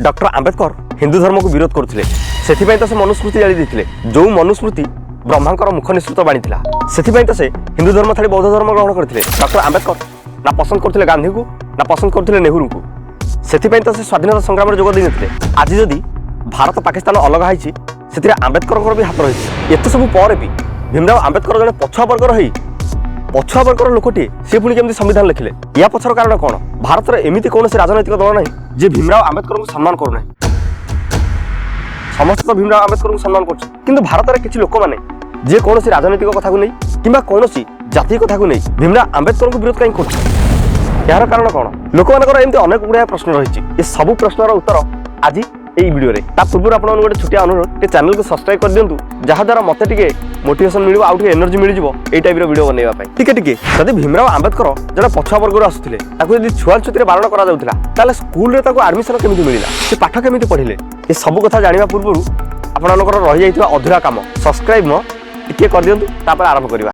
Doctor Ambedkar Hindu धर्म को विरोध करते से से मनुस्मृति जारी देते जो मनुस्मृति ब्रह्मांकर मुख निसृत बाणी था से हिंदू धर्म छाड़ी बौद्ध धर्म ग्रहण करते डॉक्टर आंबेडकर ना पसंद करते गांधी को ना पसंद करते नेहरू को से स्वाधीनता संग्राम जोग देते आज जदि भारत पाकिस्तान अलग है आंबेडकर भी हाथ रही एत सब पर भी भीमराव आंबेडकर जड़े पछुआ वर्गर लोकटे सी पुणी केमती संविधान लिखिले या पछर कारण कौन भारत में एमती कौन राजनैतिक दल ना जे भीमराव आंबेडकर को सम्मान करूना समस्त तो भीमराव आंबेडकर को सम्मान कर भारत में किसी लोक मैंने जे कौन राजनैतिक कथा को नहीं कि कौन जाति कथा को नहीं भीमराव आंबेडकर को विरोध कहीं कर यार कारण कौन लोक मानकर एमती अनेक गुड़ाए प्रश्न रही ये सब प्रश्नर उत्तर आज এই ভিডিওরে তা পূর্ব আপনার গোটে ছোটিয়া অনুরোধ চ্যানেল को सब्सक्राइब कर दिंतु जहाँ द्वारा मत टे मोटिवेशन मिल आउ एनर्जी मिल जाए टाइप वीडियो बनवाई टिके जब भीमराव आंबेडकर जब पछुआ वर्ग आसुले छुआ छुती बारण कर स्कूल आडमिशन केमी मिलला से पाठ केमी पढ़िले ये सब कथा जाना पूर्व आपंकर रही जाइए अधूरा काम सब्सक्राइब टे कर दिंतु आरंभ करवा।